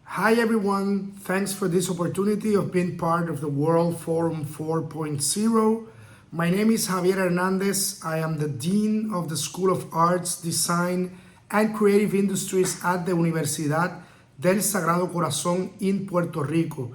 Hi everyone, thanks for this opportunity of being part of the World Forum 4.0. My name is Javier Hernández. I am the Dean of the School of Arts, Design and Creative Industries at the Universidad del Sagrado Corazón in Puerto Rico.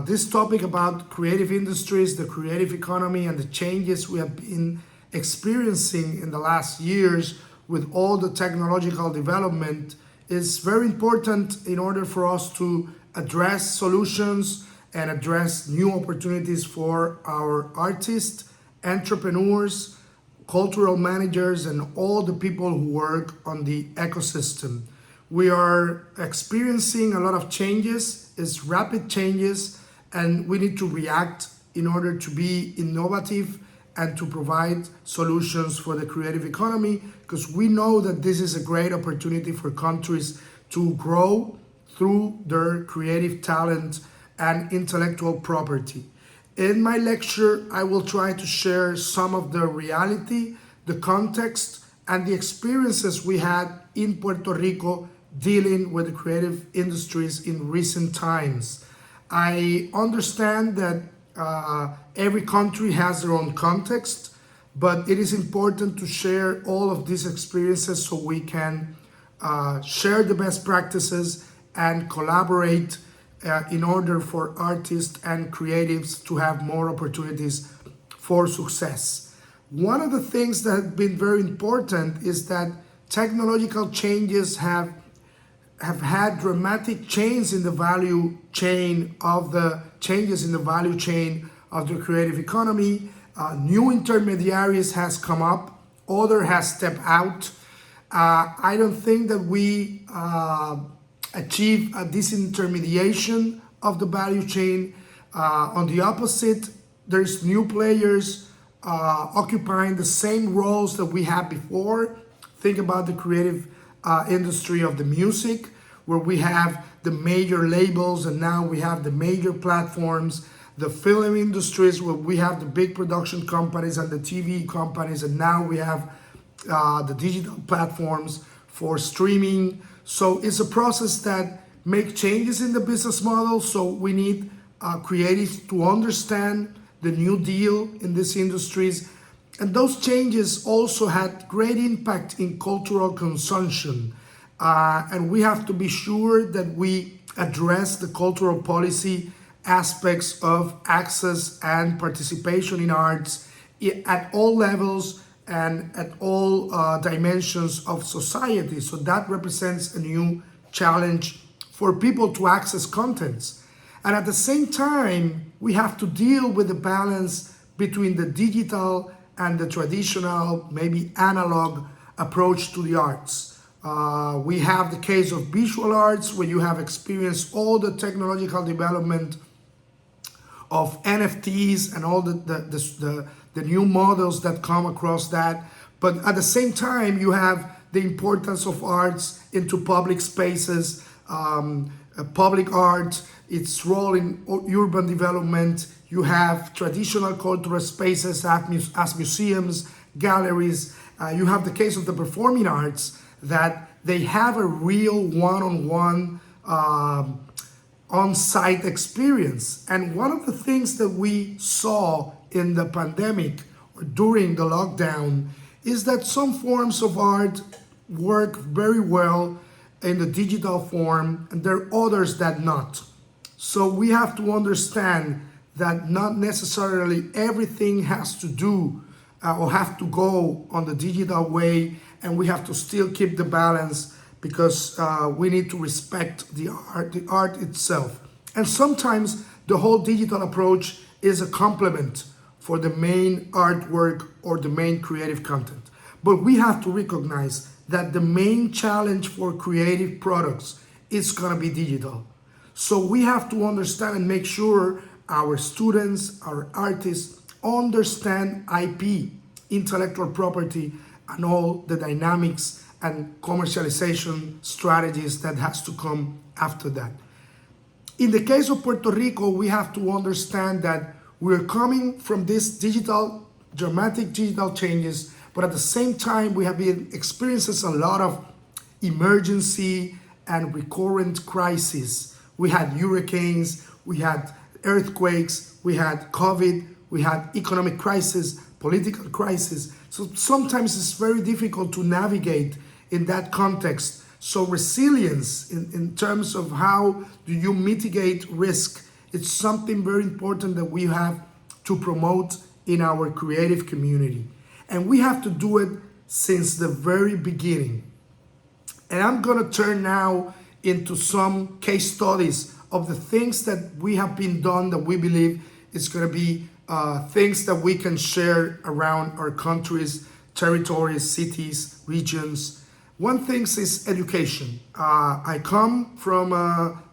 This topic about creative industries, the creative economy, and the changes we have been experiencing in the last years with all the technological development is very important in order for us to address solutions and address new opportunities for our artists, entrepreneurs, cultural managers, and all the people who work on the ecosystem. We are experiencing a lot of changes, it's rapid changes, and we need to react in order to be innovative and to provide solutions for the creative economy, because we know that this is a great opportunity for countries to grow through their creative talent and intellectual property. In my lecture, I will try to share some of the reality, the context, and the experiences we had in Puerto Rico dealing with the creative industries in recent times. I understand that every country has their own context, but it is important to share all of these experiences so we can share the best practices and collaborate in order for artists and creatives to have more opportunities for success. One of the things that have been very important is that technological changes have had dramatic changes in the value chain of the creative economy. New intermediaries has come up, other has stepped out. I don't think that we achieve a disintermediation of the value chain. On the opposite, there's new players occupying the same roles that we had before. Think about the creative industry of the music, where we have the major labels and now we have the major platforms, the film industries where we have the big production companies and the TV companies, and now we have the digital platforms for streaming. So it's a process that makes changes in the business model. So we need creatives to understand the new deal in these industries. And those changes also had great impact in cultural consumption. And we have to be sure that we address the cultural policy aspects of access and participation in arts at all levels and at all dimensions of society. So that represents a new challenge for people to access contents. And at the same time, we have to deal with the balance between the digital and the traditional, maybe analog approach to the arts. We have the case of visual arts, where you have experienced all the technological development of NFTs and all the new models that come across that. But at the same time, you have the importance of arts into public spaces, public art, its role in urban development. You have traditional cultural spaces as museums, galleries. You have the case of the performing arts, that they have a real one-on-one on-site experience. And one of the things that we saw in the pandemic or during the lockdown is that some forms of art work very well in the digital form, and there are others that not. So we have to understand that not necessarily everything has to do or have to go on the digital way, and we have to still keep the balance, because we need to respect the art itself. And sometimes the whole digital approach is a complement for the main artwork or the main creative content. But we have to recognize that the main challenge for creative products is gonna be digital. So we have to understand and make sure our students, our artists understand IP, intellectual property, and all the dynamics and commercialization strategies that has to come after that. In the case of Puerto Rico, we have to understand that we're coming from this dramatic digital changes, but at the same time, we have been experiencing a lot of emergency and recurrent crises. We had hurricanes, we had earthquakes, we had COVID, we had economic crisis, political crisis. So sometimes it's very difficult to navigate in that context. So resilience in terms of how do you mitigate risk, it's something very important that we have to promote in our creative community. And we have to do it since the very beginning. And I'm gonna turn now into some case studies of the things that we have been done that we believe is gonna be things that we can share around our countries, territories, cities, regions. One thing is education. I come from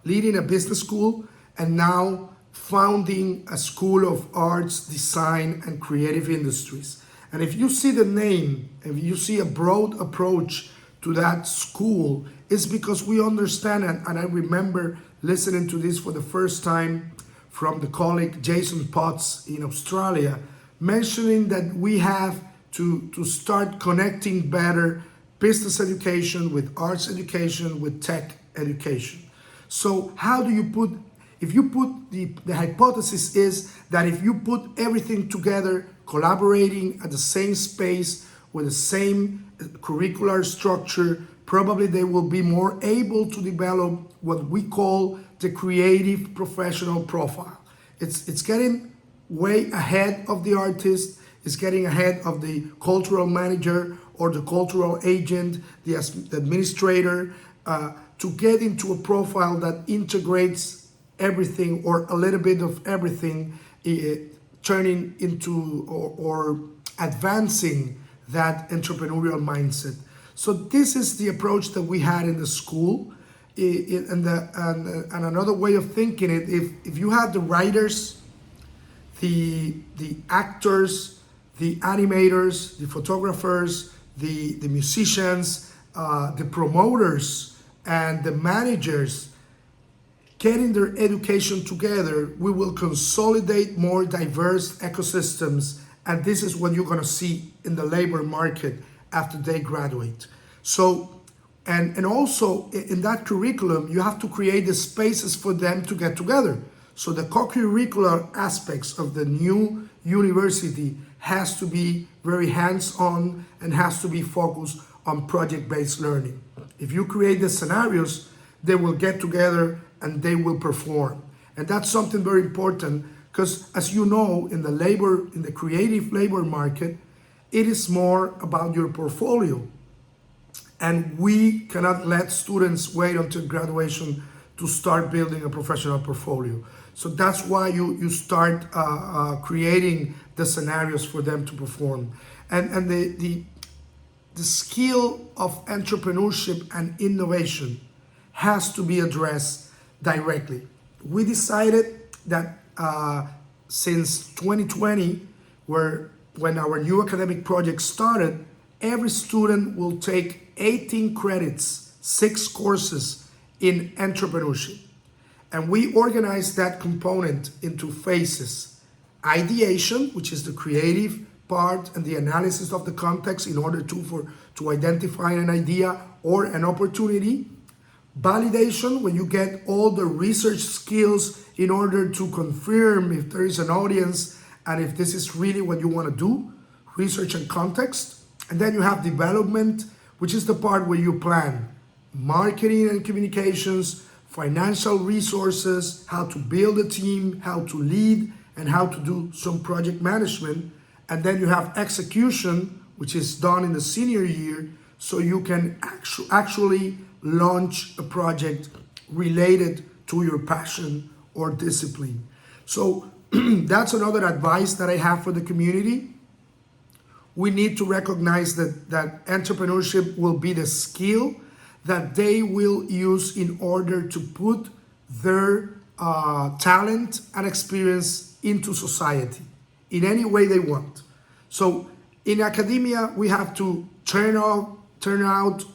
leading a business school and now founding a school of arts, design, and creative industries. And if you see the name, if you see a broad approach to that school, it's because we understand, and I remember listening to this for the first time from the colleague Jason Potts in Australia, mentioning that we have to start connecting better business education with arts education, with tech education. So how do you put, if you put the hypothesis is that if you put everything together, collaborating at the same space with the same curricular structure, probably they will be more able to develop what we call the creative professional profile. It's getting way ahead of the artist, it's getting ahead of the cultural manager or the cultural agent, the administrator, to get into a profile that integrates everything or a little bit of everything, turning into or advancing that entrepreneurial mindset. So this is the approach that we had in the school. And another way of thinking it, if you have the writers, the actors, the animators, the photographers, the musicians, the promoters, and the managers getting their education together, we will consolidate more diverse ecosystems, and this is what you're going to see in the labor market after they graduate. So, and also in that curriculum, you have to create the spaces for them to get together. So the co-curricular aspects of the new university has to be very hands-on and has to be focused on project-based learning. If you create the scenarios, they will get together and they will perform. And that's something very important because, as you know, in the creative labor market, it is more about your portfolio. And we cannot let students wait until graduation to start building a professional portfolio. So that's why you start creating the scenarios for them to perform. And the skill of entrepreneurship and innovation has to be addressed directly. We decided that since 2020, when our new academic project started, every student will take 18 credits, 6 courses in entrepreneurship. And we organized that component into phases. Ideation, which is the creative part and the analysis of the context in order to identify an idea or an opportunity. Validation, when you get all the research skills in order to confirm if there is an audience and if this is really what you want to do, research and context. And then you have development, which is the part where you plan marketing and communications, financial resources, how to build a team, how to lead, and how to do some project management. And then you have execution, which is done in the senior year, so you can actually launch a project related to your passion or discipline. So that's another advice that I have for the community. We need to recognize that entrepreneurship will be the skill that they will use in order to put their talent and experience into society in any way they want. So in academia, we have to turn out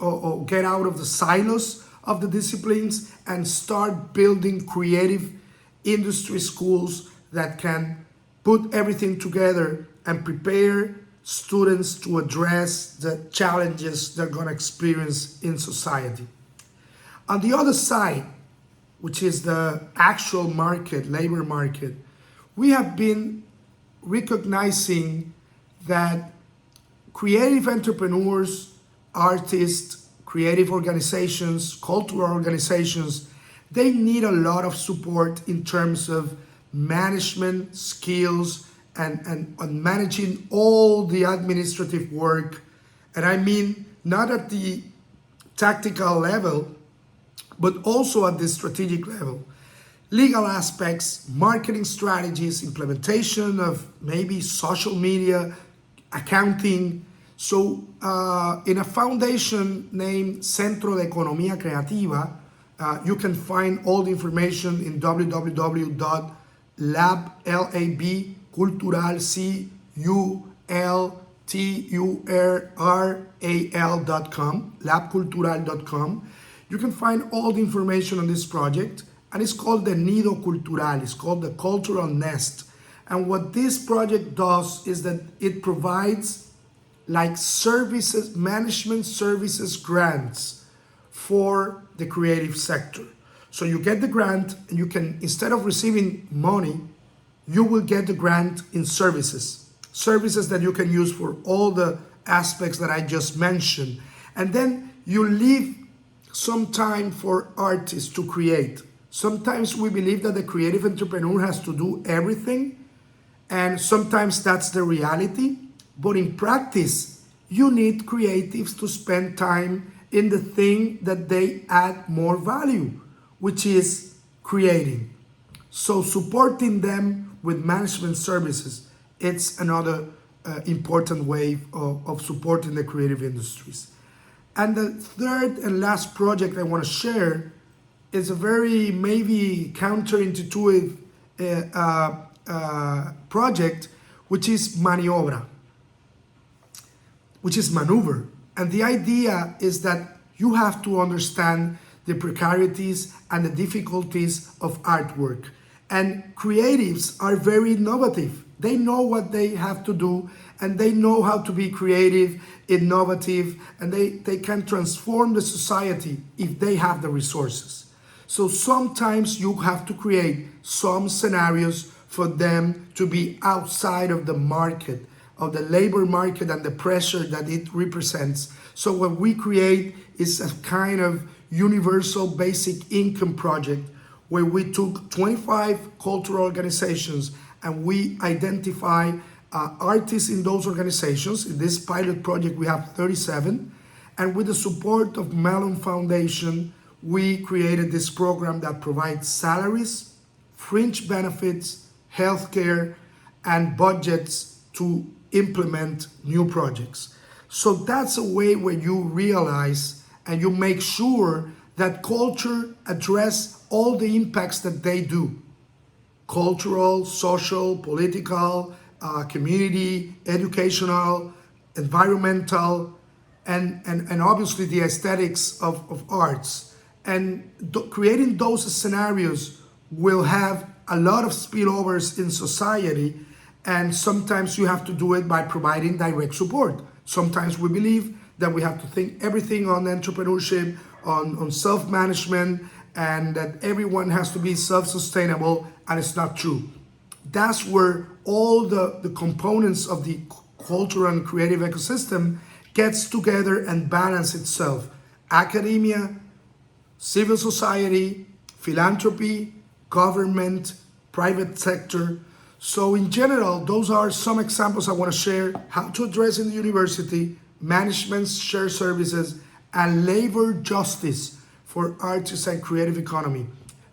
or get out of the silos of the disciplines and start building creative industry schools that can put everything together and prepare students to address the challenges they're going to experience in society. On the other side, which is the actual market, labor market, we have been recognizing that creative entrepreneurs, artists, creative organizations, cultural organizations, they need a lot of support in terms of management skills and managing all the administrative work. And I mean, not at the tactical level, but also at the strategic level. Legal aspects, marketing strategies, implementation of maybe social media, accounting. So in a foundation named Centro de Economía Creativa, you can find all the information in labcultural.com, labcultural.com. You can find all the information on this project, and it's called the Nido Cultural. It's called the Cultural Nest. And what this project does is that it provides like services, management services grants for the creative sector. So you get the grant, and you can, instead of receiving money, you will get the grant in services that you can use for all the aspects that I just mentioned. And then you leave some time for artists to create. Sometimes we believe that the creative entrepreneur has to do everything, and sometimes that's the reality. But in practice, you need creatives to spend time in the thing that they add more value, which is creating. So supporting them with management services, it's another important way of supporting the creative industries. And the third and last project I want to share is a very maybe counterintuitive project, which is maniobra, which is maneuver. And the idea is that you have to understand the precarities and the difficulties of artwork. And creatives are very innovative. They know what they have to do, and they know how to be creative, innovative, and they can transform the society if they have the resources. So sometimes you have to create some scenarios for them to be outside of the market, of the labor market and the pressure that it represents. So what we create is a kind of universal basic income project where we took 25 cultural organizations and we identify artists in those organizations. In this pilot project, we have 37. And with the support of Mellon Foundation, we created this program that provides salaries, fringe benefits, healthcare, and budgets to implement new projects. So that's a way where you realize and you make sure that culture address all the impacts that they do. Cultural, social, political, community, educational, environmental, and obviously the aesthetics of arts. And creating those scenarios will have a lot of spillovers in society, and sometimes you have to do it by providing direct support. Sometimes we believe that we have to think everything on entrepreneurship, on self-management, and that everyone has to be self-sustainable, and it's not true. That's where all the components of the cultural and creative ecosystem gets together and balance itself. Academia, civil society, philanthropy, government, private sector. So in general, those are some examples I want to share: how to address in the university, management, shared services, and labor justice for artists and creative economy.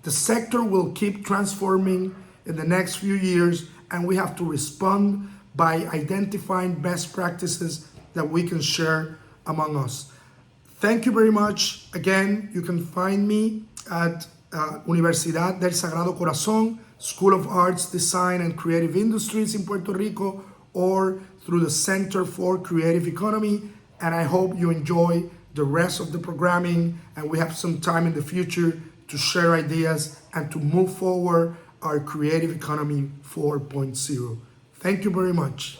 The sector will keep transforming in the next few years, and we have to respond by identifying best practices that we can share among us. Thank you very much. Again, you can find me at Universidad del Sagrado Corazón, School of Arts, Design, and Creative Industries in Puerto Rico, or through the Center for Creative Economy. And I hope you enjoy the rest of the programming, and we have some time in the future to share ideas and to move forward our Creative Economy 4.0. Thank you very much.